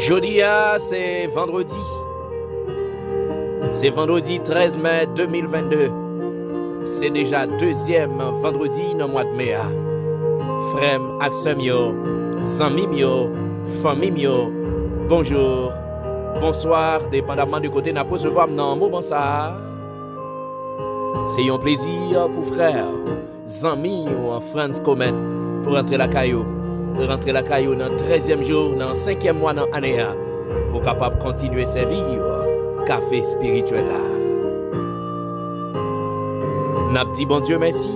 Jeudi, c'est vendredi. C'est vendredi 13 mai 2022. C'est déjà deuxième vendredi dans le mois de mai. Frère, aksem yo, zanmim yo, famim yo, bonjour, bonsoir, dépendamment du côté n'a pas recevoir dans le moment ça. C'est un plaisir pour frère, zanmi ou Franz Comet pour rentrer la caillou. Rentrer la caillou dans le 13e jour, dans le 5e mois dans l'année, pour capable continuer sa vie, café spirituel là. N'a dit bon Dieu merci.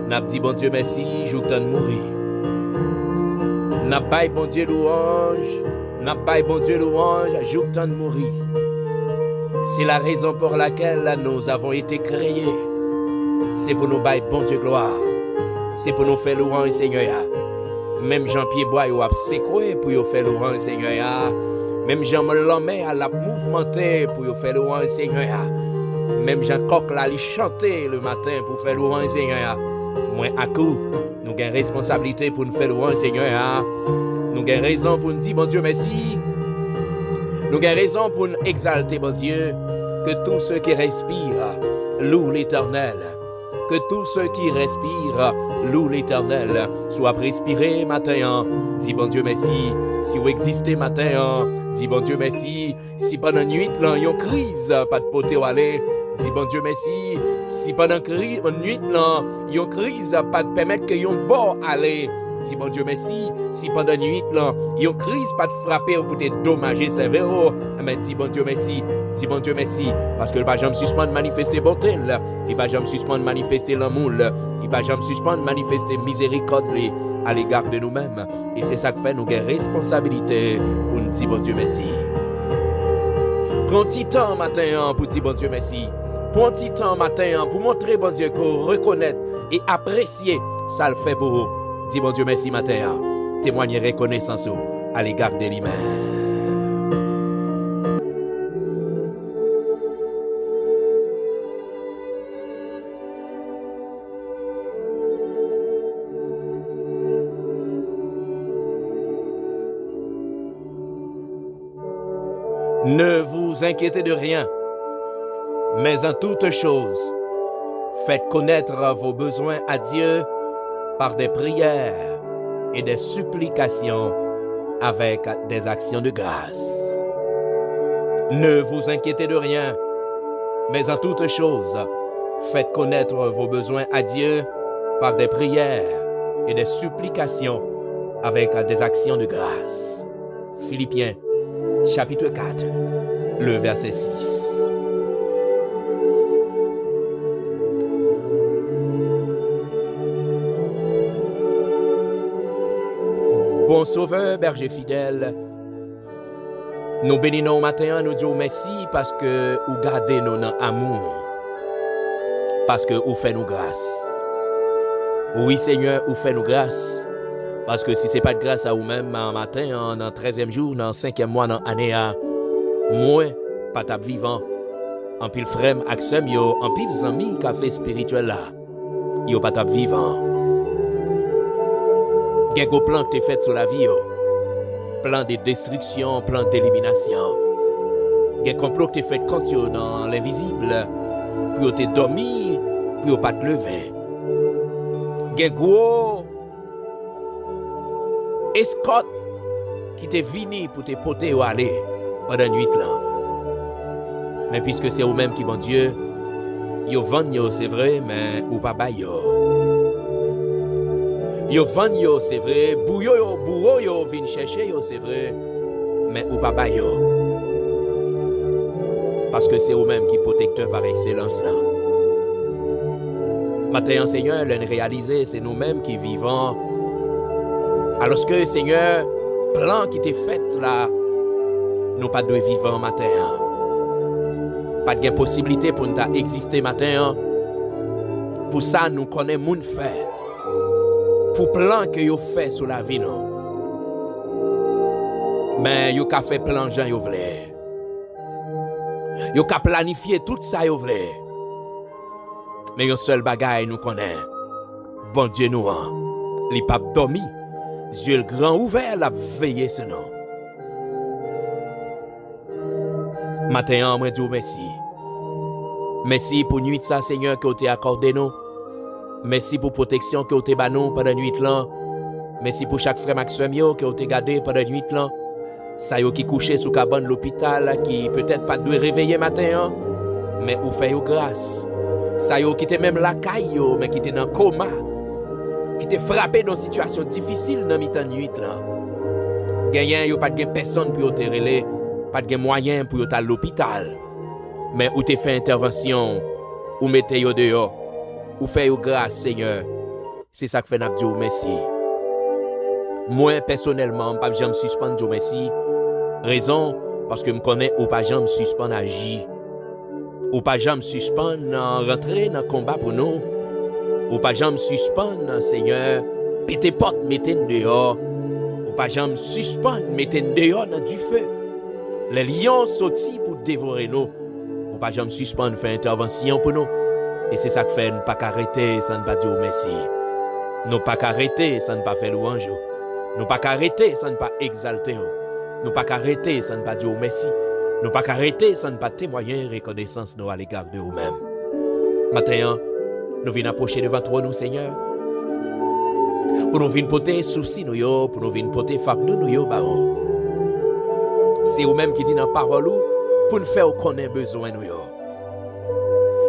N'a dit bon Dieu merci, jour temps de mourir. N'a pas bon Dieu louange, n'a pas bon Dieu louange, jour temps de mourir. C'est la raison pour laquelle nous avons été créés. C'est pour nous bailler bon Dieu gloire. C'est pour nous faire louange Seigneur. Même Jean-Pierre Bois a sécoué pour faire louange Seigneur. Même Jean-Marie Lomé a mouvementé pour faire louange Seigneur. Même Jean Coq l'a chanté le matin pour faire louange Seigneur. Moi à coup, nous avons responsabilité pour nous faire louange Seigneur. Nous avons raison pour nous dire bon Dieu merci. Nous avons raison pour nous exalter bon Dieu. Que tous ceux qui respirent louent l'Éternel. Que tous ceux qui respirent louent l'Éternel. Soit respiré matin, dis bon Dieu merci. Si vous existez matin, dis bon Dieu merci. Si pendant nuit, il y a une crise, pas de poté ou aller, dis bon Dieu merci. Si pendant nuit, il y a une crise, pas de permettre que yon bon aller, dis bon Dieu merci. Si pendant nuit, il y a une crise, pas de frapper ou peut dommager sévère, mais dis bon Dieu merci. Dis bon Dieu merci. Parce que le pas jamais suspendre manifester bonté, il pas jamais suspendre manifester l'amour, il pas jamais suspendre manifester miséricorde à l'égard de nous-mêmes. Et c'est ça que fait nous avons responsabilité pour nous dire bon Dieu merci. Prends un petit temps matin pour dire bon Dieu merci. Prends un petit temps matin pour montrer bon Dieu qu'on reconnaît et apprécier ça le fait pour vous. Dis bon Dieu merci matin. Témoigner reconnaissance à l'égard de lui-même. Ne vous inquiétez de rien, mais en toute chose, faites connaître vos besoins à Dieu par des prières et des supplications avec des actions de grâce. Ne vous inquiétez de rien, mais en toute chose, faites connaître vos besoins à Dieu par des prières et des supplications avec des actions de grâce. Philippiens chapitre 4, le verset 6. Bon sauveur, berger fidèle, nous bénissons au matin, nous disons merci parce que vous gardez nous dans l'amour, parce que vous faites nous grâce. Oui Seigneur, vous faites nous grâce. Parce que si ce n'est pas de grâce à vous-même, un matin, dans le 13e jour, dans le 5e mois, dans l'année, moi, pas tap vivant, en pile frère, aksem yo, en pile zami, café spirituel là, yo pas tap vivant. Gen go plan que t'es fait sur la vie, yo. Plan de destruction, plan d'élimination. Gen complot que t'es fait contre yo dans l'invisible, pour te dormir, pour pas te lever. Gen gros escorte qui t'est venu pour te porter ou aller pendant la nuit là. Mais puisque c'est vous-même qui bon Dieu, yo vend yo c'est vrai, mais ou pas ba yo. Yo vend yo c'est vrai, bourreau yo vin chercher yo c'est vrai, mais ou pas ba yo. Parce que c'est vous-même qui protecteur par excellence là. Matin Seigneur, l'en réaliser, c'est nous-mêmes qui vivons. Alors que Seigneur, plan qui t'est fait là, nous pas de vivre matin. Pas de possibilité pour nous exister matin. Pour ça, nous connaissons moun fait. Pour plan que vous fait sur la vie non. Mais vous ka fait plan Jean vous voulez. Vous ka planifié tout ça vous voulez. Mais un seul bagaille nous connaît. Bon Dieu nous li pas dormi. Yeux grand ouvert la veiller ce nom. Matin, moi dis merci. Merci pour nuit ça, Seigneur, que tu as accordé nous. Merci pour protection que tu as nous pendant nuit là. Merci pour chaque frère Maxime que tu as gardé pendant nuit là. Ça yo qui couché sous cabane l'hôpital qui peut-être pas doit réveiller matin, mais ou fait yo grâce. Ça yo qui était même la caille mais qui était dans coma. Qui était frappé dans une situation difficile dans mi-temps nuit là. Gagné yo pas de personne pour te relé, pas de moyen pour te à l'hôpital. Mais ou te fait intervention, ou mettez yo dehors, ou fait yo grâce Seigneur. C'est ça que fait n'a Dieu merci. Moi personnellement, pas jamais suspendre Dieu merci. Raison parce que me connais ou pas jamais suspendre agir. Ou pas jamais suspendre rentrer dans combat pour nous. Ou pas jamais suspendre Seigneur, pété porte mettez dehors. Ou pas jamais suspendre mettez dehors dans du feu. Les lions sortis pour dévorer nous. Ou pas jamais suspendre faire intervention pour nous. Et c'est ça que fait nous pas arrêter sans ne pas dire merci. Nous pas arrêter sans ne pas faire louange. Nous pas arrêter sans ne pas exalter. Nous pas arrêter sans ne pas dire merci. Nous pas arrêter sans ne pas témoigner reconnaissance nous à l'égard de nous-mêmes. Maintenant, nous venons approcher devant toi, nous, Seigneur. Pour nous venir porter soucis, nous, pour nous venir porter fardeau, nous, baron. C'est vous-même qui dit dans la parole pour nous faire connaître besoin, nous.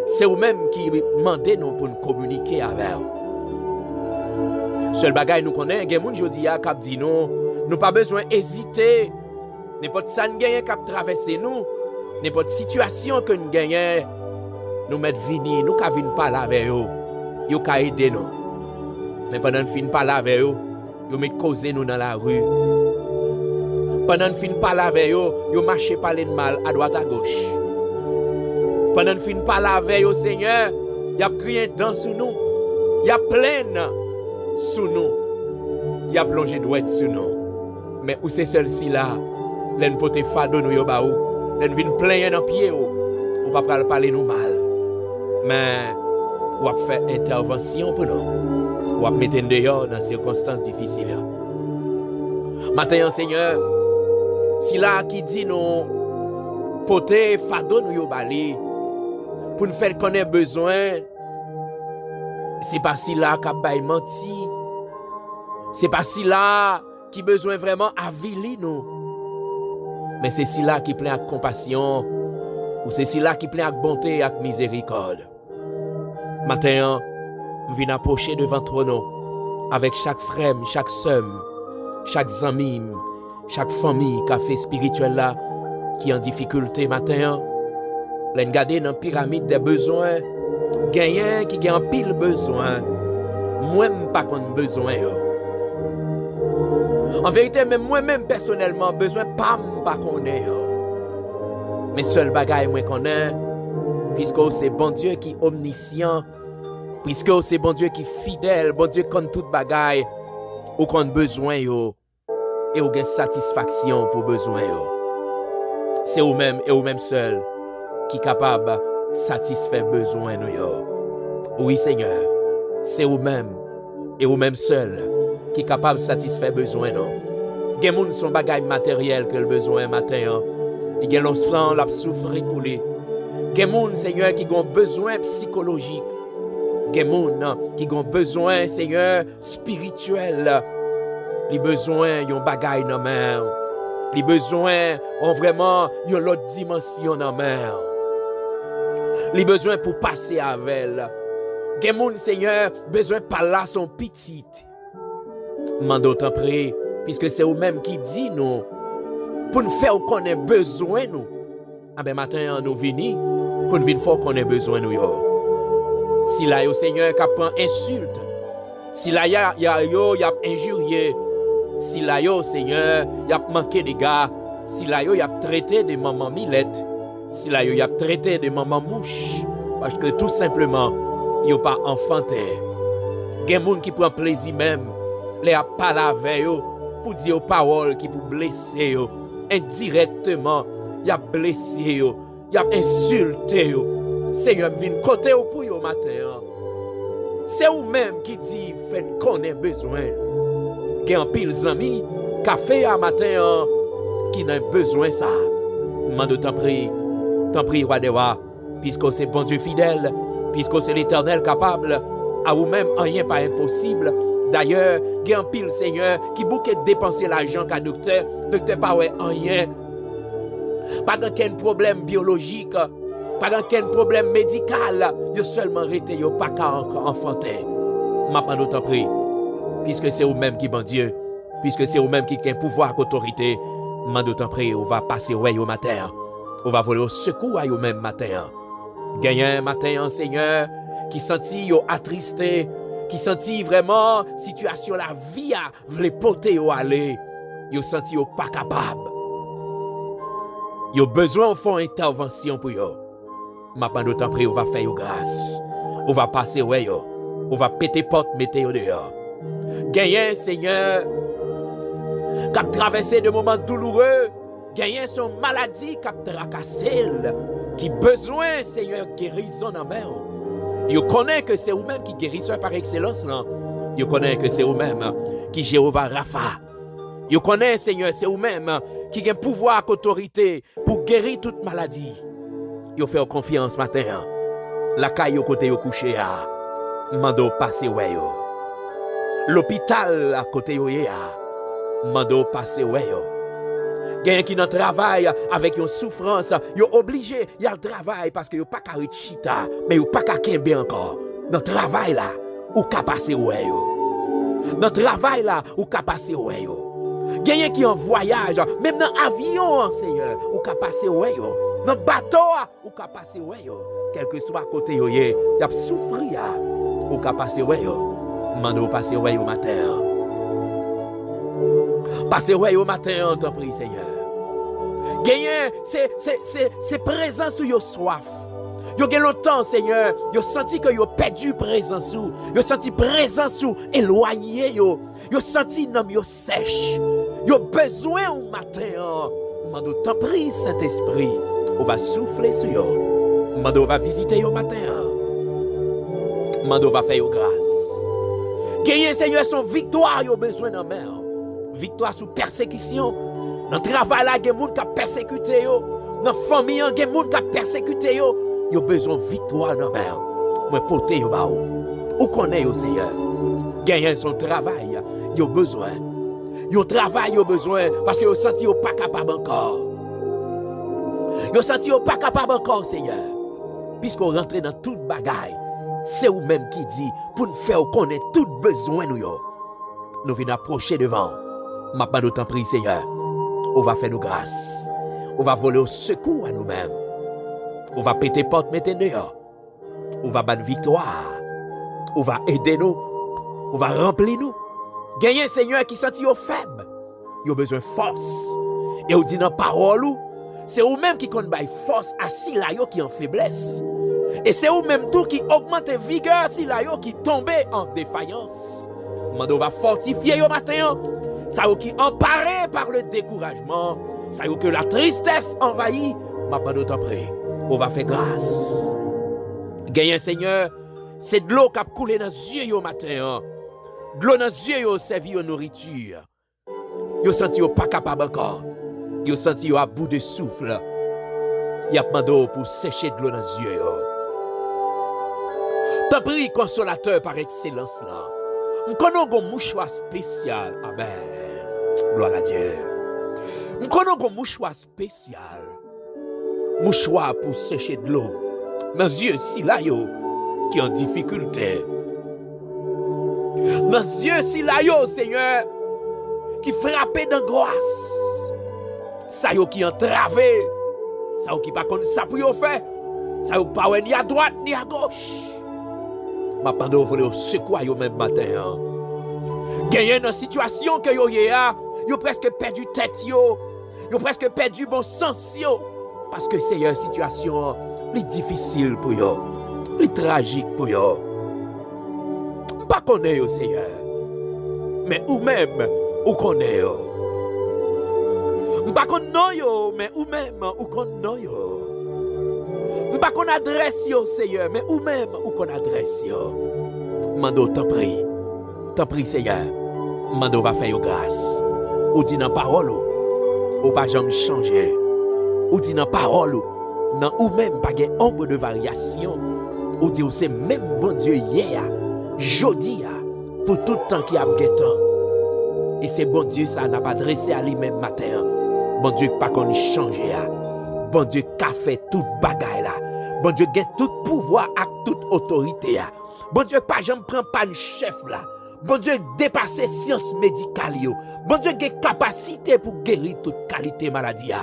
C'est vous-même qui demandez nous pour nous communiquer avec vous. Seul bagage nous connaît, il y a des gens qui disent nous pas besoin d'hésiter. N'importe ça nous gagne qui traverser nous, n'importe situation que nous gagnons, nous mettre venir, nous venir parler avec eux, ils peuvent aider nous. Mais pendant que nous finissons parler avec eux, ils mettent causer nous dans la rue. Pendant que nous finissons parler avec eux, ils marchent parler de mal à droite à gauche. Pendant que nous finissons parler avec eux, Seigneur, il y a crié dans sous nous, il y a plein sous nous, il y a plongé douette sous nous. Mais où c'est celle-ci là? L'en pote fado nous yo ba ou, l'en vin plein dans pied ou pas parler nous mal. Mais ou a fait intervention pour nous. Ou a mettre dehors dans circonstances difficiles. Matin Seigneur, si là qui dit nous pote fado nous yo bali pour nous faire connaître besoin, c'est pas si là qu'a bay menti. C'est pas si là qui besoin vraiment avili nous. Mais c'est si là qui plein avec compassion, ou c'est si là qui plein avec bonté et avec miséricorde. Matin, nous venons approcher devant trône avec chaque frère, chaque sœur, chaque ami, chaque famille, café spirituel là, qui est en difficulté matin. Nous regardons dans la pyramide des besoins, gagnant qui a un pile besoin, moi-même pas qu'on besoin. En vérité, même moi-même personnellement, besoin pas qu'on ait. Mais seul bagaille moi qu'on a, puisque c'est bon Dieu qui est omniscient, puisque c'est bon Dieu qui est fidèle, bon Dieu qui toute bagaille, ou qu'on a besoin yo, et ou gain satisfaction pour besoin yo. C'est vous-même et vous-même seul qui est capable de satisfaire besoin nous yo. Oui Seigneur, c'est vous-même et vous-même seul qui est capable de satisfaire besoin non. Gen moun son bagay matériel que le besoin matin. Il gen l'on sang la souffrir pour lui. Gen moun Seigneur qui ont besoin psychologique. Gen moun qui ont besoin Seigneur spirituel. Les besoins yon bagay nan main. Les besoins ont vraiment yon l'autre dimension nan main. Les besoins pour passer avec elle. Gen moun Seigneur besoin par là son petit. Mando t'en prie, puisque c'est vous-même qui dit nous, pour nous faire qu'on ait besoin nous. Ah ben matin nous venons, pour nous faire qu'on ait besoin nous. Si là yo Seigneur qui prend insulte, si là y a injurié, si là yo Seigneur y a manqué de gars, si là yo y a traité de maman Milette, si là yo y a traité de maman mouche, parce que tout simplement yo pas enfanté. Gen moun qui prend plaisir même les a parlé avec eux pour dire aux paroles qui pour blesser eux indirectement, y a blessé eux, y a insulté eux. Seigneur vient côté au pour eux matin. C'est vous même qui dit fait qu'on ait besoin. Qui en pile amis café à matin qui n'a besoin ça. Mande t'en prie T'en prie, roi des rois, puisque c'est bon Dieu fidèle, puisque c'est l'Éternel capable, à vous-même, rien pas impossible. D'ailleurs, il y a un pile, Seigneur, qui bouquet dépenser l'argent qu'à docteur pas ouais rien. Pas aucun problème biologique, pas aucun problème médical, yo seulement arrêté, yo pas qu'à enfanter. M'append t'en prie, puisque c'est vous-même qui bon Dieu, puisque c'est vous-même qui a pouvoir autorité, m'en t'en prie, on va passer ouais au matin, on va voler au secours à vous-même matin. Gagner un matin, Seigneur, qui sentit yo attristé, qui sentit vraiment situation la vie a vle porter yo aller, yo senti yo pas capable. Yo besoin de faire intervention pour yo. Ma pendant temps prie, on va faire yo grâce. On va passer ouais yo. On va péter porte, mettre yo dehors. Gagner Seigneur, qui traverser de moments douloureux, gagner son maladie qui tracassé, qui besoin Seigneur guérison dans main. Yo connaît que c'est vous-même qui guérisseur par excellence là. Yo connaît que c'est vous-même qui Jéhovah Rapha. Yo connaît Seigneur, c'est vous-même qui a pouvoir autorité pour guérir toute maladie. Yo fait confiance matin. La caille au côté yo couché a. Mando passer ouais yo. L'hôpital à côté yo ya. Mando passer ouais yo. Quelqu'un qui dans travail avec une souffrance, yo obligé y a le travail parce que yo pas ka chita, mais yo pas ka kembe encore. Dans travail là, ou ka passer ouais yo. Dans travail là, ou ka passer ouais yo. Quelqu'un qui en voyage, même dans avion, Seigneur, ou ka passer ouais yo. Dans bateau, ou ka passer ouais yo. Quel que soit côté yo y a souffrir, ou ka passer ouais yo. Mando passer ouais yo matin. Passez ouais au matin, on t'en prie, Seigneur. Gagner, c'est présence ou yo soif. Yo gen longtemps, Seigneur, yo senti que yo perdu présence ou, yo senti présence ou éloigné yo. Yo senti nom yo sèche. Yo besoin au matin. Mando t'en prie, Saint-Esprit, on va souffler sur yo. Mando va visiter yo matin. Mando va faire yo grâce. Gagner, Seigneur, son victoire yo besoin dans main. Victoire sous persécution. Dans le travail, il y a des gens qui ont persécuté. Dans la famille, il y a des gens qui ont persécuté. Ils ont besoin de victoire dans la main. Moi, porter yo ba ou connaît yo Seigneur. Gagner son travail, ils ont besoin. Yo travail, ils ont besoin parce que yo senti yo pas capable encore. Yo senti yo pas capable encore, Seigneur. Puisqu'on rentre dans toute bagaille, c'est vous-même qui dit pour nous faire connaître tout besoin nous yo. Nous venons approcher devant. Maintenant, t'en prie, Seigneur. On va faire nos grâces. On va voler au secours à nous-mêmes. On va péter porte, mettre dehors. On va battre victoire. On va aider nous. On va remplir nous. Gagner, Seigneur, qui sentit au faible. Ils ont besoin de force. Et on dit dans la parole, c'est vous-même qui compte force à si la yo qui en faiblesse. Et c'est vous-même tout qui augmente vigueur si la yo qui tombe en défaillance. Mando va fortifier au matin. Ça y est qui emparé par le découragement. Ça y est que la tristesse envahit. Ma pendant t'en prie, on va faire grâce. Gagner Seigneur, c'est de l'eau qui a coulé dans les yeux au matin. De l'eau dans les yeux au servi aux nourriture. Yo senti yo pas capable encore. Yo senti yo à bout de souffle. Y a demandé pour sécher de l'eau dans les yeux. T'en prie, consolateur par excellence là. Je connais un mouchoir spécial. Amen. Gloire à Dieu. Je connais un mouchoir spécial. Mouchoir pour sécher de l'eau. Dans les yeux, si là, yo, qui en difficulté. Dans les yeux, si là, yo, Seigneur, qui frappé d'angoisse. Ça yo qui entravé. Ça yo qui pas comme ça pour yo faire. Ça yo pas ni à droite ni à gauche. Ma pendant voler au secours yo même matin. Gagner dans situation que yo y'a, yo presque perdu tête yo presque perdu bon sens yo parce que c'est une situation li difficile pour yo, li tragique pour yo. Pas connaît yo Seigneur. Mais ou même ou connaît yo. Pas connaît yo, mais ou même ou connaît yo. Pas qu'on adresse yo Seigneur, mais ou même ou qu'on adresse yo. Mando t'en prie Seigneur. Mando va faire yo grâce. Ou dit dans parole ou pas jamais changer. Ou dit dans parole non ou même pas gain ombre de variation, ou dit c'est même bon Dieu hier, jodi pour tout temps qui a temps. Et c'est bon Dieu ça n'a pas dressé à lui-même matin. Bon Dieu pas qu'on changer. Bon Dieu qui a fait toute bagaille là. Bon Dieu qui a tout pouvoir et toute autorité. Bon Dieu pas jamais prend pas le chef là. Bon Dieu dépasse science médicale yo. Bon Dieu qui a capacité pour guérir toute qualité maladie.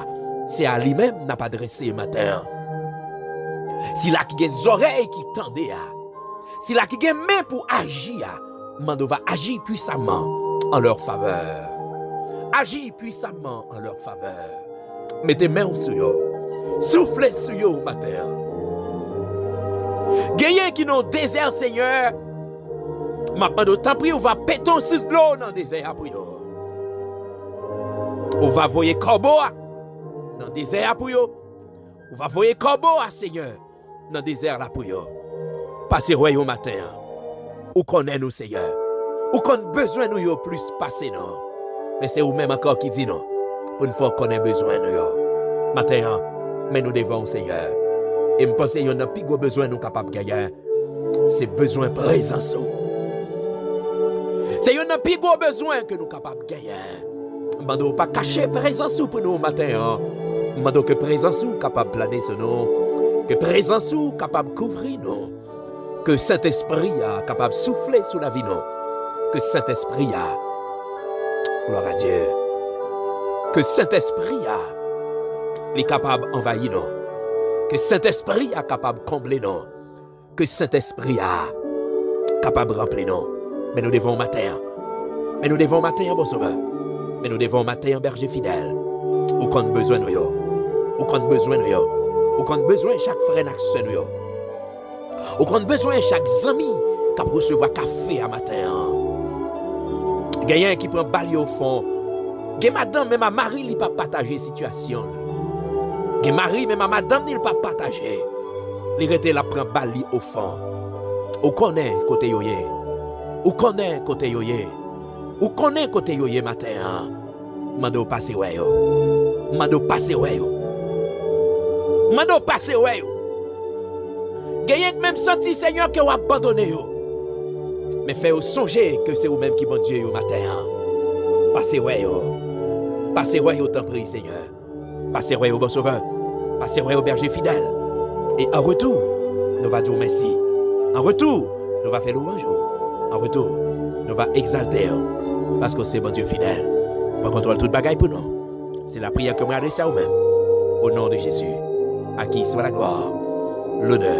C'est à lui-même n'a pas dressé matin. Si là qui a des oreilles qui tendent, si là qui a des mains pour agir, Mando va agir puissamment en leur faveur. Agis puissamment en leur faveur. Mettez main sur eux. Soufflez sur eux au matin. Gagnez qui n'ont désert, Seigneur. Maintenant, d'autant pris, on va péter sous l'eau dans le désert pour eux. On va voyer corbeau dans le désert pour eux. On va voyer corbeau, Seigneur, dans le désert pour eux. Passez au matin. Ou connaît nous, Seigneur. Ou qu'on a besoin de nous plus passer, non. Mais c'est vous-même encore qui dit non. Pour une fois qu'on a besoin de nous. Matin, mais nous devons, Seigneur. Et je pense que nous avons plus besoin de nous capables de gagner. C'est besoin de présence. C'est nous avons plus besoin que nous capables de gagner. Je ne veux pas cacher présence pour nous matin. Je veux que présence capable de planer sur nous. Que présence capable de couvrir nous. Que Saint-Esprit a capable de souffler sous la vie nous. Que Saint-Esprit a, gloire à Dieu, que Saint-Esprit a, est capable d'envahir nous. Que Saint-Esprit a capable de combler nous. Que Saint-Esprit a capable de remplir nous. Mais nous devons matin. Mais nous devons matin, bon sauveur. Mais nous devons matin, berger fidèle. Ou qu'on a besoin de nous. Ou qu'on a besoin de nous. Ou qu'on a besoin de chaque frère et de nous. Ou qu'on a besoin de chaque ami qui a recevoir café à matin. Gagnant qui prend balle au fond. Gagne madame, même ma mari, il pas partager la situation. Gagne mari, même ma madame, il pas partager. Il rete la prend balle au fond. Ou connaît côté yoye. Ou connaît côté yoye. Ou connaît côté yoye matin. Mando passe ouais yo. Mando passe ouais yo. Mando passe ouais yo. Gagnant même senti Seigneur que vous abandonné yo. Mais faites songer que c'est vous-même qui bon Dieu au matin. Passez ouais yo. Passez ouais au temps pris Seigneur. Passez ouais au bon sauveur. Passez ouais au berger fidèle. Et en retour, nous va dire merci. En retour, nous va faire louange. En retour, nous va exalter. Parce que c'est bon Dieu fidèle. Pour contrôler toute bagaille pour nous. C'est la prière que nous adressons à nous-mêmes. Au nom de Jésus. À qui soit la gloire, l'honneur,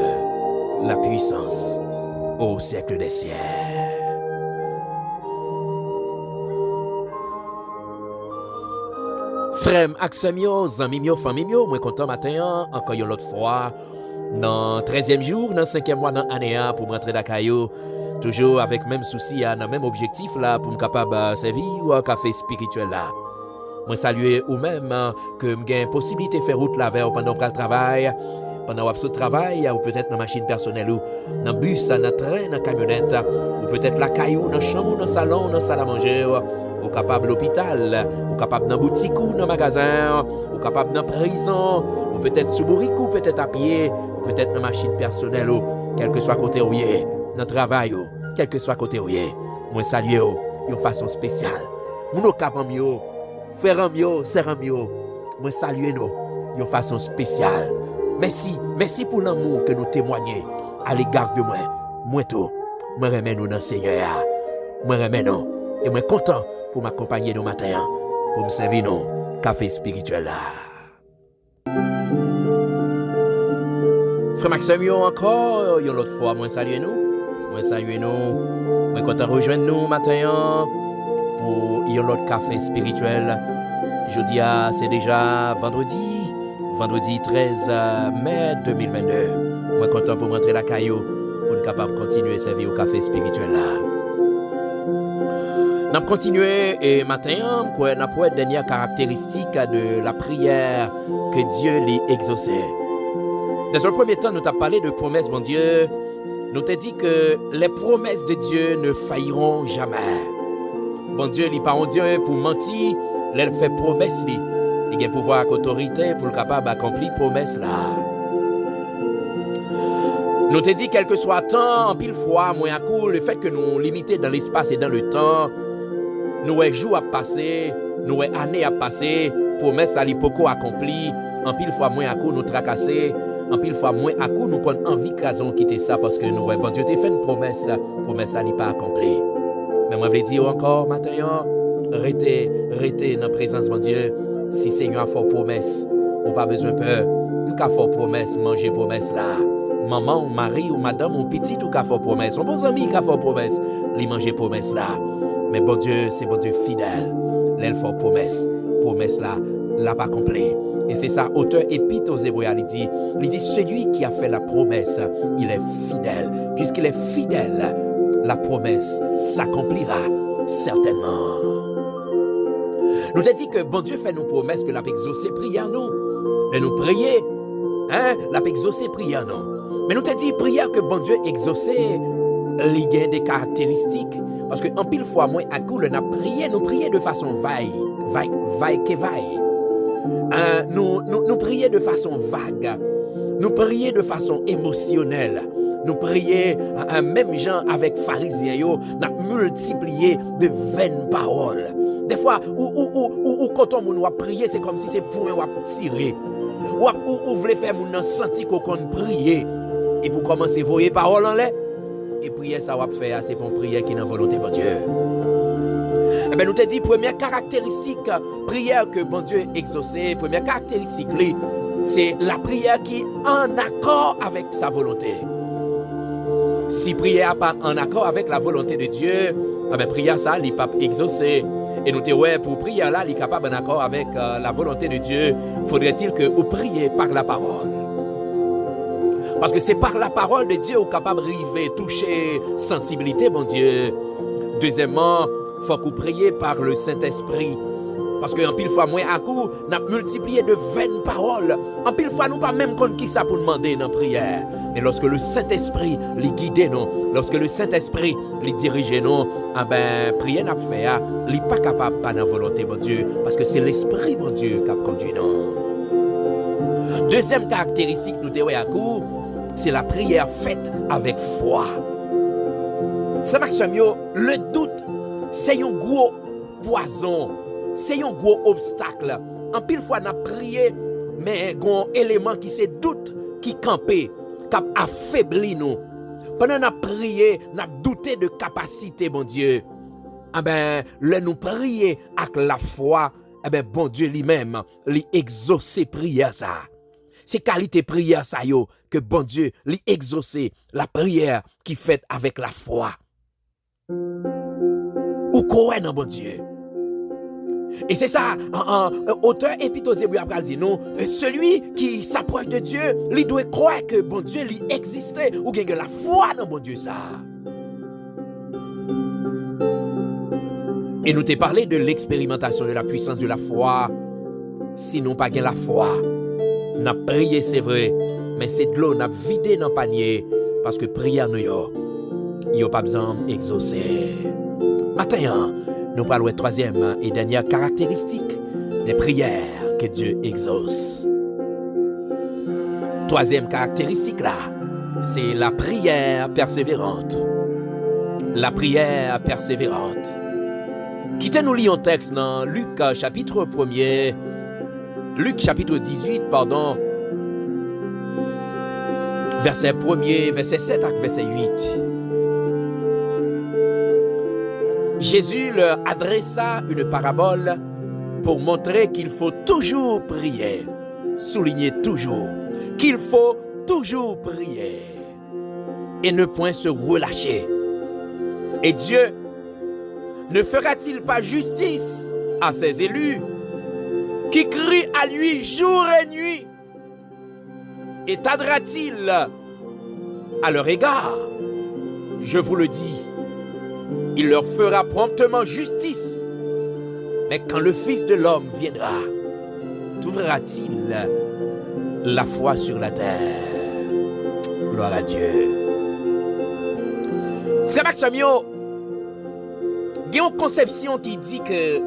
la puissance. Au siècle des siècles. Frère, Axemio, Zamimio, Famimio, moi content matin, encore une autre fois, dans 13e jour, dans 5e mois, dans l'année pour me rentrer dans Caillou, toujours avec même souci, dans le même objectif là, pour me capable de servir ou un café spirituel là. Moi saluer ou même que j'ai une possibilité de faire route là vers pendant le travail. Pendant le travail, ou peut-être dans la machine personnelle, ou dans le bus, dans le train, dans la camionnette, ou peut-être la caillou, dans la chambre, dans le salon, dans la salle à manger, ou capable l'hôpital, ou capable dans la boutique ou dans le magasin, ou capable dans la prison, ou peut-être sous bourricou, peut-être à pied, ou peut-être dans la machine personnelle, ou quel que soit côté où est, dans le travail, quel que soit côté où est. Moi, saluer de façon spéciale. Mon capable mieux, faire mieux, serrer mieux. Moi, saluer nous de façon spéciale. Merci pour l'amour que nous témoignons à l'égard de moi. Moi tout, moi remets nous dans le Seigneur. Moi remets nous. Et moi content pour m'accompagner nos matins, pour me servir nos café spirituel là. Frère Maxime, encore, une autre fois, moi saluer nous. Moi saluer nous. Moi content rejoindre nous matin pour un autre café spirituel. Jeudi, c'est déjà vendredi 13 mai 2022. Moi content pour rentrer la caillou pour être capable de continuer à servir au café spirituel là. Nous continuons et matin, nous avons une dernière caractéristique de la prière que Dieu l'a exaucée. Dans un premier temps, nous avons parlé de promesses, mon Dieu. Nous t'ai dit que les promesses de Dieu ne failliront jamais. Bon Dieu, il n'est pas un Dieu pour mentir, il fait promesse. Il a pouvoir avec autorité pour le capable d'accomplir promesse là. Nous te dit, quel que soit le temps, en pile fois, moins à coup, le fait que nous limités dans l'espace et dans le temps, nous avons jours à passer, nous avons années à passer, promesse à l'hypoco accomplie, en pile fois, moins à coup, nous tracasser, en pile fois, moins à coup, nous avons envie de quitter ça parce que nous avons, bon Dieu, t'a fait une promesse à n'est pas accomplie. Mais moi, je veux dire encore, maintenant, restez dans la présence de Dieu. Si Seigneur a fait promesse, on n'a pas besoin de peur. Nous avons fait promesse, manger promesse là. Maman ou mari ou madame ou petit ou qui a fait promesse. Mon bon ami qui a fait promesse, lui manger promesse là. Mais bon Dieu, c'est bon Dieu fidèle. L'elle fait promesse là, l'a pas accomplie. Et c'est ça, auteur épître aux Hébreux, il dit, celui qui a fait la promesse, il est fidèle. Puisqu'il est fidèle, la promesse s'accomplira certainement. Nous avons dit que bon Dieu fait nos promesses que l'a exaucé prière nous. Et nous prier, l'a exaucé prière nous. Mais nous avons dit prière que bon Dieu exaucé, il y a des caractéristiques. Parce que en pile fois, moi, à coup, nous prions de façon vaille. Nous prions de façon vague. Nous prions de façon émotionnelle. Nous prions, même gens avec pharisiens, nous avons multiplié de vaines paroles. Des fois, ou quand on va prier, c'est comme si c'est pour tirer. Ou voulez faire mon senti qu'on prier. Et pour commencer, vous voyez parole en l'air. Et prière, ça va faire, c'est pour prière qui est dans la volonté de Dieu. Eh bien, nous te dit, première caractéristique, prière que bon Dieu exaucé, première caractéristique, c'est la prière qui est en accord avec sa volonté. Si prière n'est pas en accord avec la volonté de Dieu, eh bien, prière, ça, il n'est pas exaucé. Et nous te ouais, pour prière là, il est capable en accord avec la volonté de Dieu, faudrait-il que vous priez par la parole. Parce que c'est par la parole de Dieu qu'on est capable d'arriver, toucher sensibilité, mon Dieu. Deuxièmement, il faut que vous priez par le Saint-Esprit. Parce qu'en pile fois, moi, à coup, nous avons multiplié de vaines paroles. En pile fois, nous pas même compte qui ça pour demander dans la prière. Mais lorsque le Saint-Esprit les guide nous, lorsque le Saint-Esprit les dirige nous, ah ben, prière n'a fait, il n'est pas capable pas dans la volonté, mon Dieu. Parce que c'est l'Esprit, mon Dieu, qui a conduit nous. Deuxième caractéristique, nous te à coup, c'est la prière faite avec foi. Frère Maxime, le doute, c'est un gros poison, c'est un gros obstacle. En pile fois, on a prié, mais il y a un élément qui c'est doute, qui campé, qui affaiblit nous. Pendant qu'on a prié, on a douté de capacité, bon Dieu. Ah ben, le nous prier avec la foi, eh ben, bon Dieu lui-même, lui exaucer prière ça. C'est qualité prière ça yo que bon Dieu lui exaucer la prière qui fait avec la foi. Ou croire dans bon Dieu. Et c'est ça, auteur épître aux Hébreux après dit non, celui qui s'approche de Dieu, il doit croire que bon Dieu lui existe ou gagne la foi dans bon Dieu ça. Et nous t'ai parlé de l'expérimentation de la puissance de la foi. Sinon pas gagne la foi. N'a prié c'est vrai, mais c'est de l'eau n'a vidé dans le panier parce que prière nous yo pas besoin d'exaucer. Maintenant, nous parlons de troisième et dernière caractéristique des prières que Dieu exauce. Troisième caractéristique là, c'est la prière persévérante. La prière persévérante. Quittez-nous lire un texte dans Luc chapitre 1er. Luc chapitre 18, verset 1er, verset 7 à verset 8. Jésus leur adressa une parabole pour montrer qu'il faut toujours prier. Souligner toujours qu'il faut toujours prier et ne point se relâcher. Et Dieu ne fera-t-il pas justice à ses élus qui crient à lui jour et nuit? Et tardera-t-il à leur égard? Je vous le dis, il leur fera promptement justice. Mais quand le Fils de l'homme viendra, trouvera-t-il la foi sur la terre? Gloire à Dieu. Frère Maxime, il y a une conception qui dit que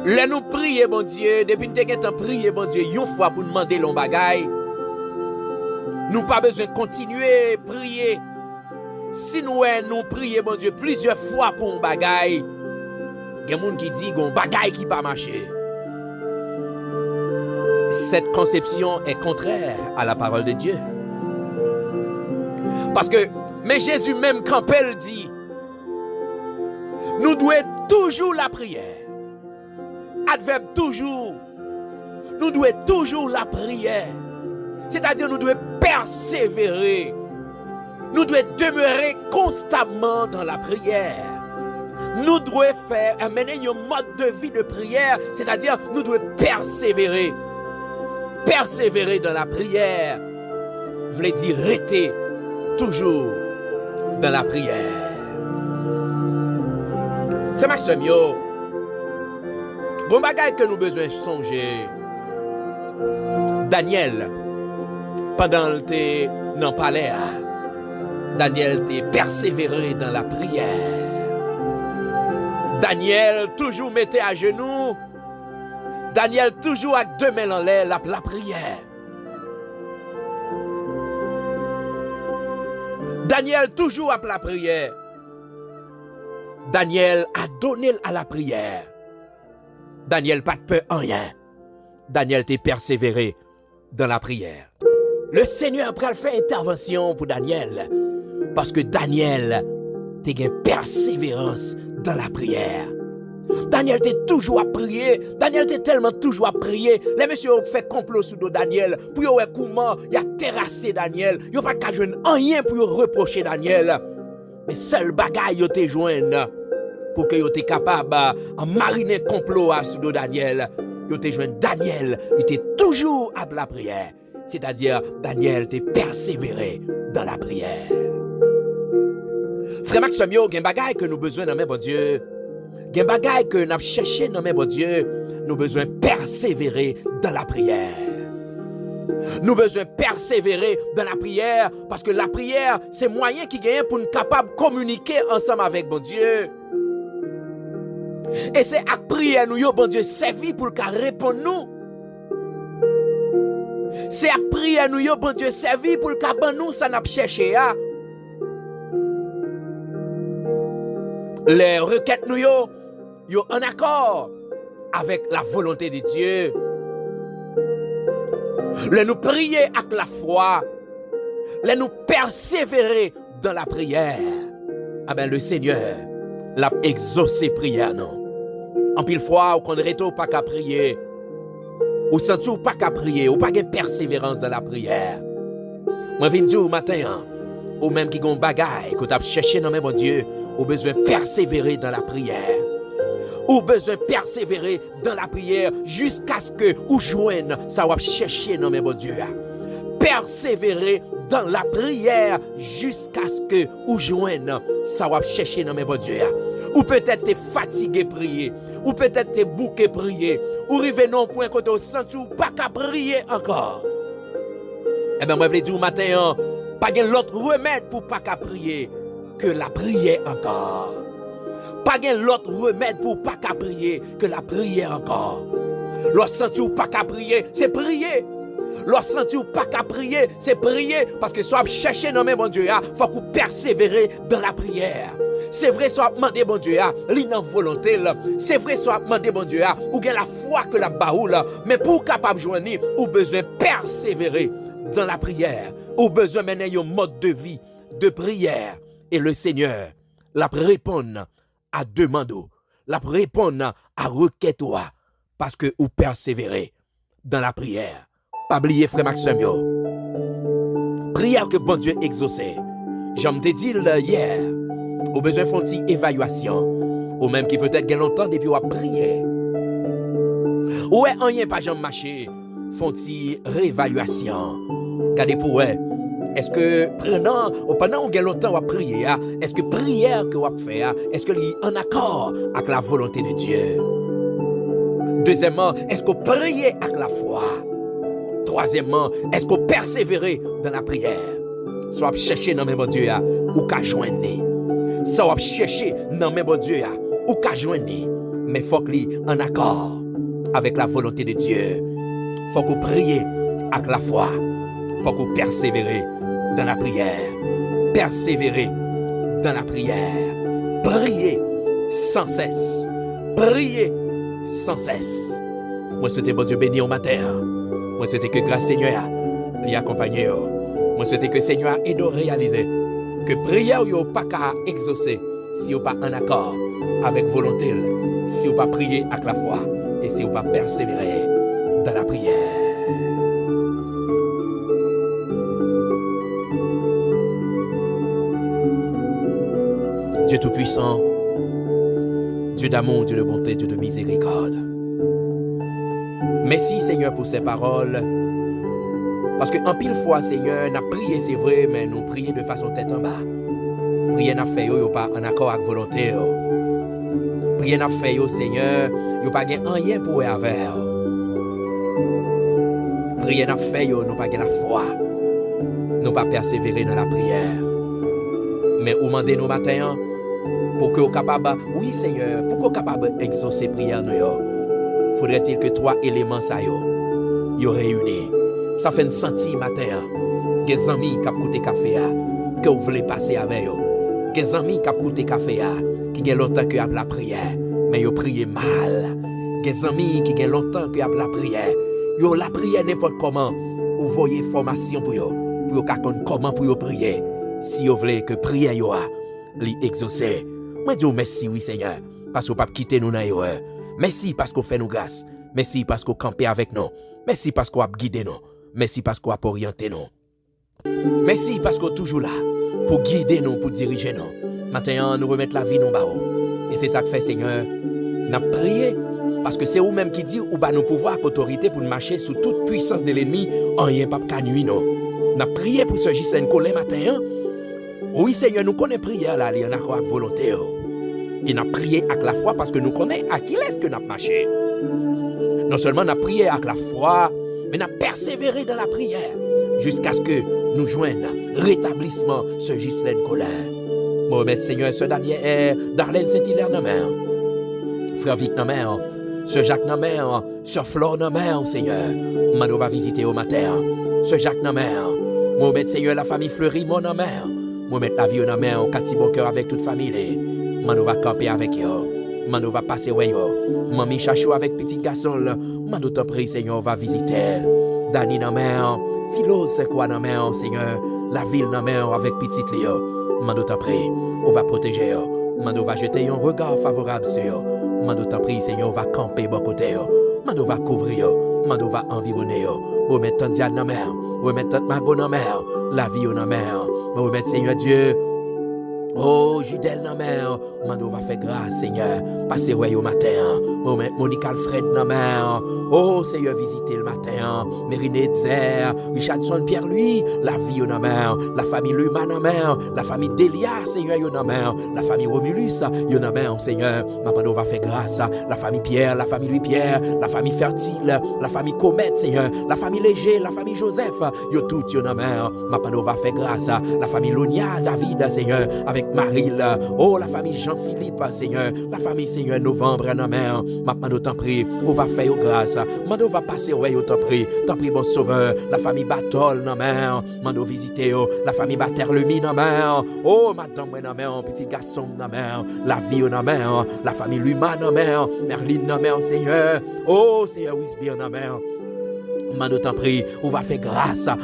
là nous prions, bon Dieu, depuis que nous avons prié, bon Dieu, une fois pour demander l'on bagaille, Nous pas besoin de continuer à prier. Si nous prions, bon Dieu, plusieurs fois pour un bagaille, il y a des gens qui disent qu'on bagaille qui pas marché. Cette conception est contraire à la parole de Dieu. Parce que, mais Jésus même quand elle dit, nous devons toujours la prière. Adverbe toujours. Nous devons toujours la prière. C'est-à-dire nous devons persévérer. Nous devons demeurer constamment dans la prière. Nous devons amener un mode de vie de prière, c'est-à-dire nous devons persévérer. Persévérer dans la prière, voulait dire rester toujours dans la prière. C'est Maxime yo. Bon bagay que nous besoin songer. Daniel, pendant le thé dans palais, Daniel était persévéré dans la prière. Daniel toujours mettait à genoux. Daniel toujours avec deux mains en l'air la prière. Daniel toujours à la prière. Daniel a donné à la prière. Daniel pas de peur en rien. Daniel était persévéré dans la prière. Le Seigneur après fait intervention pour Daniel parce que Daniel était une persévérance dans la prière. Daniel était toujours à prier. Daniel était tellement toujours à prier. Les messieurs ont fait complot sous Daniel pour voir comment il a terrassé Daniel. Il n'y a pas qu'à joindre rien pour reprocher Daniel. Mais seul bagaille il était joindre pour qu'il était capable de mariner complot sous Daniel. Il était joindre Daniel. Il était toujours à la prière. C'est-à-dire Daniel était persévéré dans la prière. Frère Maxime, il y a un bagaille que nous besoin dans bon Dieu. Il y a un bagaille que nous cherché dans bon Dieu. Nous besoin persévérer dans la prière. Nous besoin persévérer dans la prière parce que la prière, c'est moyen qui gagne pour nous capables de communiquer ensemble avec bon Dieu. Et c'est à prière nous, bon Dieu, servi pour qu'il réponde nous. C'est à prière nous, bon Dieu, servi pour qu'il nous, ça n'a pas cherché. Les requêtes nous, yo en accord avec la volonté de Dieu. Les nous prier avec la foi, les nous persévérer dans la prière. Ah ben le Seigneur l'a exaucé prière non. En pile fois, on ne pas qu'à prier. Ou senti ou pas qu'à prier, ou pas de persévérance dans la prière. Moi viens dire au matin, ou même qui gon bagaille que tu as cherché dans mon Dieu, ou besoin persévérer dans la prière. Ou besoin persévérer dans la prière jusqu'à ce que ou joigne ça va chercher dans mon Dieu. Persévérer dans la prière jusqu'à ce que ou joigne ça va chercher dans mon Dieu. Ou peut-être t'es fatigué prier, ou peut-être t'es bouqué prier, ou rivé non point que tu sens ou pas qu'à prier encore. Eh bien moi je veux dire au matin, pas de l'autre remède pour pas qu'à prier que la prière encore. Pas de l'autre remède pour pas qu'à prier que la prière encore. Lorsque senti ou pas qu'à prier, c'est prier. Lorsque senti ou pas qu'à prier, c'est prier parce que soit chercher dans mes bon Dieu, faut qu'on persévérer dans la prière. C'est vrai soit demander bon Dieu, l'inan volonté c'est vrai soit demander bon Dieu, ou bien la foi que la baoule, mais pour capable joindre, ou besoin persévérer dans la prière, ou besoin mener un mode de vie de prière et le Seigneur la répondre à demande, la répondre à requête parce que ou persévérer dans la prière. Pas oublier frère Maxime yo. Prière que bon Dieu exaucé. J'aime te dire hier, au besoin font une évaluation, ou même qui peut-être gagne longtemps depuis ou a prié. Ouais, rien pas jamais marché, font une réévaluation. Regardez pour eux. Est-ce que pendant gagne longtemps ou a prié, est-ce que prière que ou a fait, est-ce que est en accord avec la volonté de Dieu? Deuxièmement, est-ce qu'on prie avec la foi? Troisièmement, est-ce qu'on persévère dans la prière? Soit chercher dans mes bon Dieu ou qu'à joindre. Soit chercher dans mes bon Dieu ou qu'à joindre. Mais faut qu'il en accord avec la volonté de Dieu. Faut qu'on prie avec la foi. faut qu'on persévérer dans la prière. Persévérer dans la prière. Prier sans cesse. Prier sans cesse. Moi, c'était bon Dieu béni au matin. Moi, c'était que grâce Seigneur l'y accompagner. Moi, c'était que Seigneur aide à réaliser que prière yo pas qu'à exaucer si vous pas en accord avec volonté, si vous pas prier avec la foi et si vous pas persévérer dans la prière. Dieu Tout-Puissant, Dieu d'amour, Dieu de bonté, Dieu de miséricorde. Merci Seigneur pour ces paroles. Parce que en pile fois, Seigneur, n'a prié, c'est vrai, mais nous prions de façon tête en bas. Prier n'a fait yo pas en accord avec volonté. Prier n'a fait yo, Seigneur, yo pas gen rien pour avec. Prier n'a fait yo, nous pas gen la foi. Nous pas persévérer dans la prière. Mais ou mandez nous matin pour que vous capable, oui Seigneur, pour que vous capable exaucer prière nous yo. Faudrait-il que 3 éléments ça yo réunis. Ça fait une senti matin. Des amis qui ont coûté café que vous voulez passer avec eux. Des amis qui ont coûté café qui ont longtemps que la prière, mais ils prient mal. Des amis qui ont longtemps que la prière, ils la prière n'importe comment. Vous voyez formation pour eux, pour comprendre comment pour prier. Si vous voulez que prière yo li exaucer. Moi dis merci oui Seigneur, parce que vous pas quitter nous dans erreur. Merci parce qu'on fait nous grâce. Merci parce qu'on campe avec nous. Merci parce qu'on a guidé nous. Merci parce qu'on a orienté nous. Merci parce qu'on est toujours là pour guider nous, pour diriger nous. Maintenant, nous remettre la vie dans barreau. Et c'est ça que fait Seigneur. Nous avons prié parce que c'est vous-même qui dit ou nous pouvoir autorité pour nous marcher sous toute puissance de l'ennemi. En rien pas qu'à nuit nous. Nous avons prié pour ce Ghislaine Collet matin. Oui Seigneur, nous connaissons prière là, il y en a quoi avec volonté. Et nous avons prié avec la foi parce que nous connaissons à qui est-ce que nous avons marché. Non seulement nous avons prié avec la foi, mais nous avons persévéré dans la prière jusqu'à ce que nous joignions rétablissement ce Ghislaine Collet. Mohamed Seigneur, ce Daniel, Darlene Saint-Hilaire, Frère Vic, ce Jacques, Sœur Flore, Seigneur, Mano va visiter au matin, ce Jacques, Mohamed Seigneur, la famille Fleury, mon mère, Mohamed la vie au mère, Cathy bon cœur avec toute famille, Mano va camper avec eux, Mano va passer ouais yo, Mami Chachou avec petit garçon, Mano t'en prie Seigneur, va visiter, Dani Philo c'est quoi Seigneur, la ville avec petite Léo, Mano t'en prie, on va protéger eux, Mano va jeter un regard favorable sur eux, Mano t'en prie Seigneur, on va camper bon côté eux, Mano va couvrir eux, Mano va environner eux, on met tant Diane dans mer, on met tant Margot dans mer, la vie dans mer, on met Seigneur Dieu. Oh, Judel dans mer, Mando va faire grâce, Seigneur. Passez ouais au matin. Monique Alfred dans mer. Oh, Seigneur, visitez le matin. Mérine Zer, Richardson Pierre-Louis, la vie dans mer. La famille Luma dans mer. La famille Delia, Seigneur, dans mer. La famille Romulus, dans mer, Seigneur. Mando va faire grâce. La famille Pierre, la famille Louis-Pierre, la famille Fertile, la famille Comète, Seigneur. La famille Léger, la famille Joseph, yo tout dans mer. Mando va faire grâce. La famille Lonia, David, Seigneur, avec Marie, oh la famille Jean-Philippe, Seigneur, la famille Seigneur Novembre, en mer, maintenant t'en prie, on va faire grâce, mando va passer, ouais, t'en prie, bon sauveur, la famille Batol, en mer, mando visiter, la famille Baterlemi, en mer, oh madame, en mer, petit garçon, en mer, la vie, en mer, la famille Luma, en mer, Merlin, en mer, Seigneur, oh Seigneur, Wisby, en mer. Mando t'en prie, on va faire grâce, Seigneur,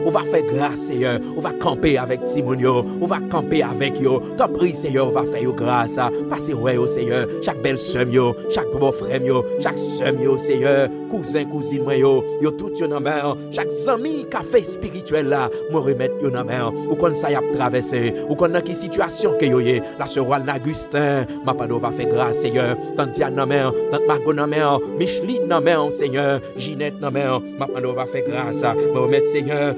on va faire grâce, Seigneur, on va camper avec Timonio, on va camper avec yo, t'en prie, Seigneur, on va faire grâce, passez ouais, Seigneur, chaque belle soeur, chaque beau frère, chaque soeur, Seigneur, cousin, cousine, yo tout yo dans mer, chaque ami café spirituel là, moi remettre yo dans mer, ou qu'on ça y a traversé, ou qu'on a qui situation que yo yé, la sœur Juan Augustin, ma pano va faire grâce, Seigneur, tante Diane dans mer, tante Margot dans mer, Micheline dans mer, Seigneur, Ginette, non mais maintenant on va faire grâce, mais on met Seigneur,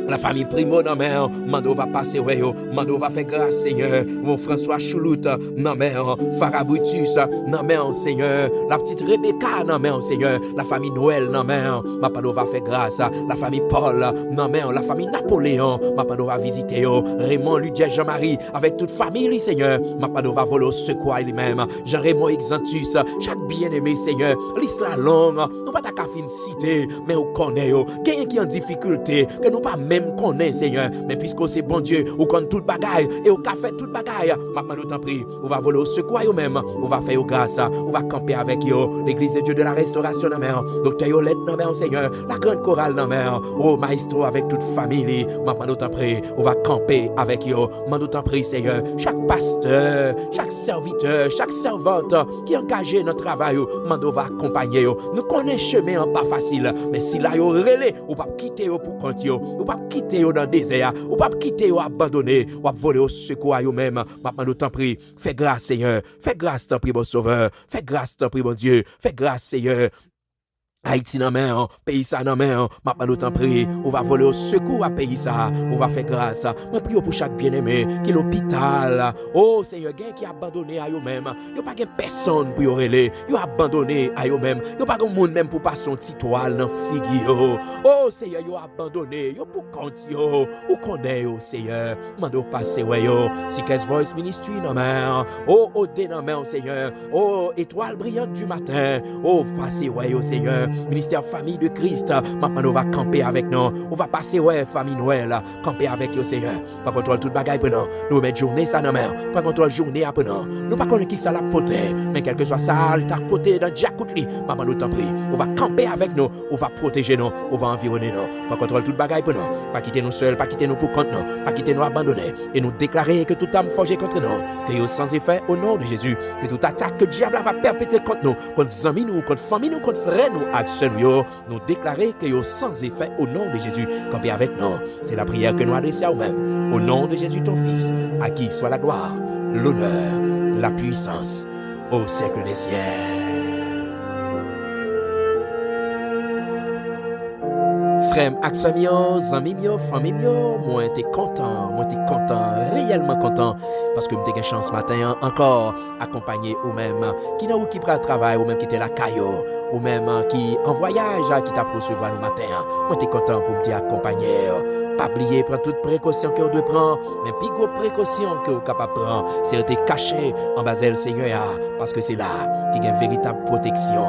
La famille Primo, non mais, Mando va passer, ouais, Mando va faire grâce, Seigneur. Mon François Choulout, non mais, Farabutus, non mais, Seigneur. La petite Rebecca, non mais, Seigneur. La famille Noël, non mais, Mapando va faire grâce. La famille Paul, non mais, la famille Napoléon, Mapando va visiter, Raymond, Ludier, Jean-Marie, avec toute famille, Seigneur. Mapando va voler au secours lui-même. Jean-Raymond Exantus, chaque bien-aimé, Seigneur. L'islam longue, nous pas ta cafine cité, mais on connaît, quelqu'un qui est en difficulté, que nous pas même connaît, Seigneur. Mais puisque c'est bon Dieu, on connaît toute bagaille et on fait toute bagaille. Maintenant, nous t'en prie, on va voler au secours eux-mêmes, on va faire grâce, on va camper avec eux. L'église de Dieu de la restauration, non mais, docteur Yolette, non mais, Seigneur, la grande chorale, non mais, oh maestro avec toute famille. Maintenant, nous t'en prie, on va camper avec eux. Maintenant, nous t'en prie, Seigneur, chaque pasteur, chaque serviteur, chaque servante qui est engagé dans le travail, maintenant, va accompagner eux. Nous connaissons chemin pas facile, mais si là, yo relais, ou pas quitter pour compter, ou pas quitter dans le désert, ou pas quitter ou abandonner, ou pas voler au secours à eux-mêmes. Maintenant, nous t'en prie, fais grâce, Seigneur. Fais grâce, t'en prie, mon Sauveur. Fais grâce, t'en prie, mon Dieu. Fais grâce, Seigneur. Haïti nan men, pays ça nan men, maintenant nous t'en prie, on va voler au secours à pays ça, on va faire grâce. Moi prie pour chaque bien-aimé qui est l'hôpital. Oh Seigneur, quelqu'un qui a abandonné à eux-mêmes, il pas personne pour y relayer, il a abandonné à eux-mêmes, il pas de monde même pour passer son petit toile dans figure. Oh Seigneur, il a abandonné, il pour compte yo, ou connaît yo Seigneur, mando passer ouais yo, Seekers Voice Ministry nan men, oh Odé nan men Seigneur, oh étoile brillante du matin, oh passer ouais yo Seigneur. Ministère Famille de Christ, maintenant on va camper avec nous. On va passer, ouais, famille Noël, camper avec nous, Seigneur. Pas contrôle toute bagaille pour nous. Nous mettons journée ça dans mer. Pas contrôle journée après nous. Nous pas connaître qui ça la poté, mais quel que soit ça, il t'a poté dans Diakoutli. Maman nous t'en prie. On va camper avec nous. On va protéger nous. On va environner nous. Pas contrôle toute bagaille pour nous. Pas quitter nous seuls, pas quitter nous pour contre nous. Pas quitter nous abandonner. Et nous déclarer que toute âme forgée contre nous, que sans effet au nom de Jésus. Que toute attaque que le diable va perpétrer contre nous, contre amis nous, contre famille nous, contre frères nous, nous déclarer que yo sans effet au nom de Jésus. Campez avec nous. C'est la prière que nous adressons à nous-mêmes. Au nom de Jésus ton Fils, à qui soit la gloire, l'honneur, la puissance au siècle des siècles. Frère, amis, amis, famille, moi t'es content, réellement content, parce que m'te une chance matin encore accompagné ou même qui n'a ou qui prend le travail ou même qui était la caillou ou même qui en voyage qui t'a recevoir le matin. Moi t'es content pour me t'accompagner. Pas oublier prendre toute précaution que vous devez prendre, mais plus gros précaution que vous capable prendre, c'est de cacher en bas le Seigneur, parce que c'est là qu'il y a une véritable protection.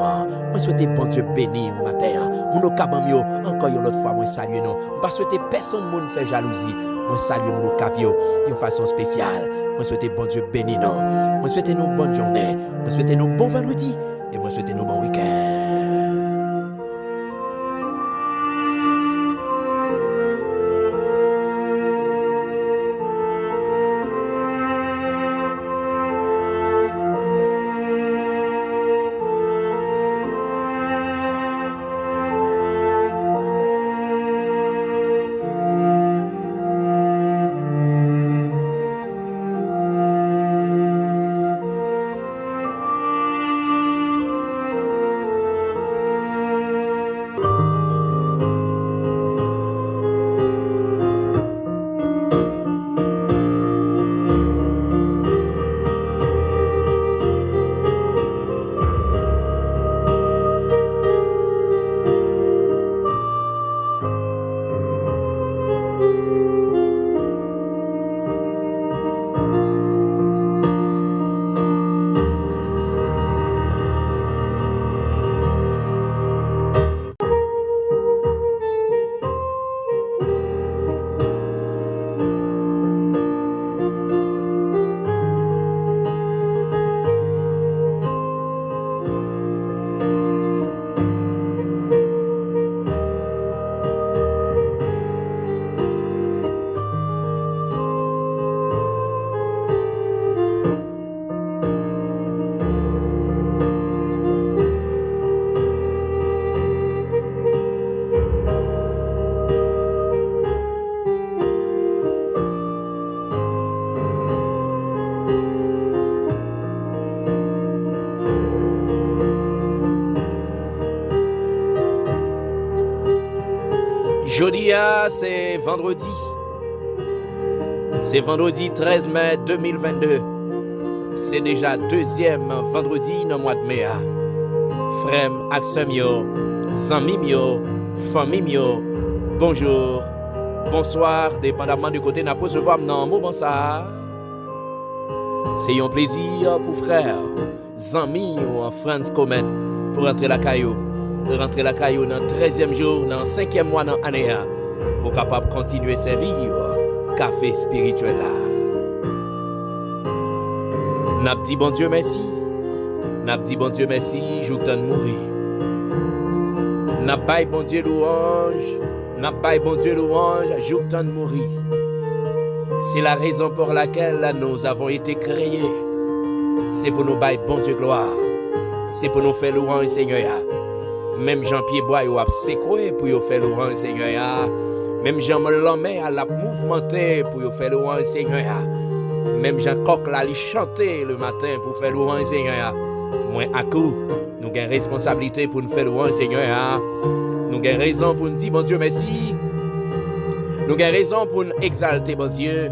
Moi souhaite bon Dieu béni au matin. Mon cabamio encore une autre fois moi saluer nous. Pas souhaiter personne monde faire jalousie. Moi saluer mon capio de façon spéciale. Moi souhaiter bon Dieu béni nous. Moi souhaiter nous bonne journée. Moi souhaiter nous bon vendredi et moi souhaiter nous bon week-end. Jodia, c'est vendredi. C'est vendredi 13 mai 2022. C'est déjà deuxième vendredi dans le mois de mai. Frère, aksem yo, zanmim yo, famim yo, bonjour, bonsoir, dépendamment du côté n'a pas recevoir dans le moment ça. C'est un plaisir pour frère, zanmi ou en France Comet pour rentrer la caillou. Rentrer la caillou dans le 13e jour, dans le 5e mois dans l'année, pour capable continuer à servir café spirituel là. N'a dit bon Dieu merci. N'a dit bon Dieu merci, jour de mourir. N'a pas bon Dieu louange. N'a pas bon Dieu louange, jour de mourir. C'est la raison pour laquelle nous avons été créés. C'est pour nous bailler bon Dieu gloire. C'est pour nous faire louange Seigneur. Même Jean-Pierre Bois a sécoué pour faire louange Seigneur. Même Jean Lomé a mouvementé pour faire louange Seigneur. Même Jean Coq l'a chanté le matin pour faire louange Seigneur. Moi à coup, nous avons responsabilité pour nous faire louange Seigneur. Nous avons raison pour nous dire bon Dieu merci. Nous avons raison pour nous exalter bon Dieu.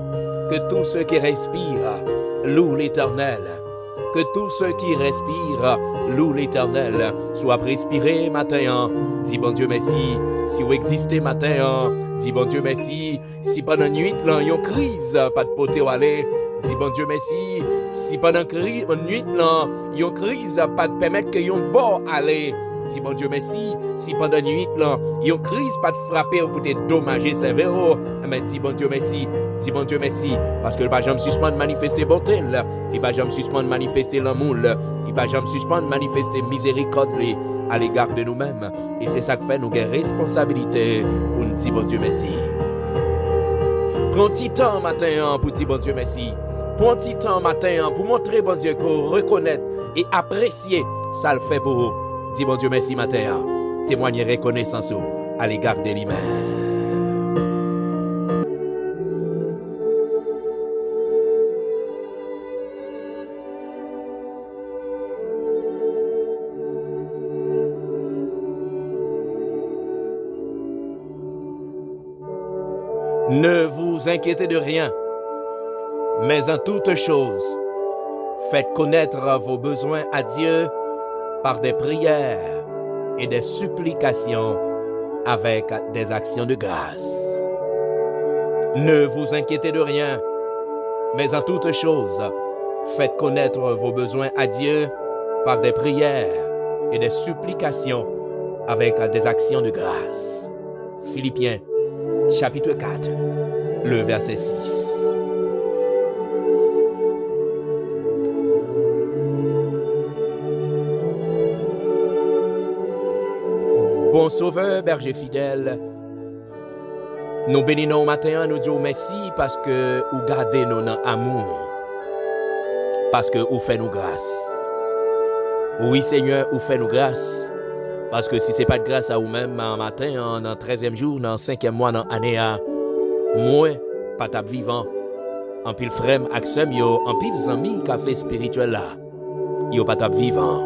Que tous ceux qui respirent louent l'Éternel. Que tous ceux qui respirent louent l'Éternel. Soit respiré matin, dis bon Dieu merci. Si vous existez matin, dis bon Dieu merci. Si pendant la nuit, il y a une crise, pas de poté ou aller, dis bon Dieu merci. Si pendant la nuit, il y a une crise, pas de permettre que yon bon aller, dis bon Dieu merci. Si pendant la nuit, il y a une crise, pas de frapper ou peut-être dommager sévère, mais dis bon Dieu merci. Dis bon Dieu merci. Parce que le pas jamais suspend de manifester bonté, il pas jamais suspend de manifester l'amour, il pas jamais suspend de manifester miséricorde à l'égard de nous-mêmes. Et c'est ça que fait nous avons responsabilité pour nous dire bon Dieu merci. Prends un petit temps matin pour dire bon Dieu merci. Prends un petit temps matin pour montrer bon Dieu qu'on reconnaît et apprécier ça le fait pour vous. Dis bon Dieu merci matin. Témoigner reconnaissance à l'égard de lui-même. Ne vous inquiétez de rien, mais en toute chose, faites connaître vos besoins à Dieu par des prières et des supplications avec des actions de grâce. Ne vous inquiétez de rien, mais en toute chose, faites connaître vos besoins à Dieu par des prières et des supplications avec des actions de grâce. Philippiens chapitre 4, le verset 6. Bon sauveur, berger fidèle, nous bénissons au matin, nous disons merci parce que vous gardez nous dans l'amour, parce que vous faites nous grâce. Oui Seigneur, vous faites nous grâce. Parce que si ce n'est pas de grâce à vous-même, un matin, dans le 13e jour, dans le 5e mois, dans l'année, moi, pas tap vivant, en pile frère, aksem yo, en pile zami, café spirituel là, yo pas tap vivant.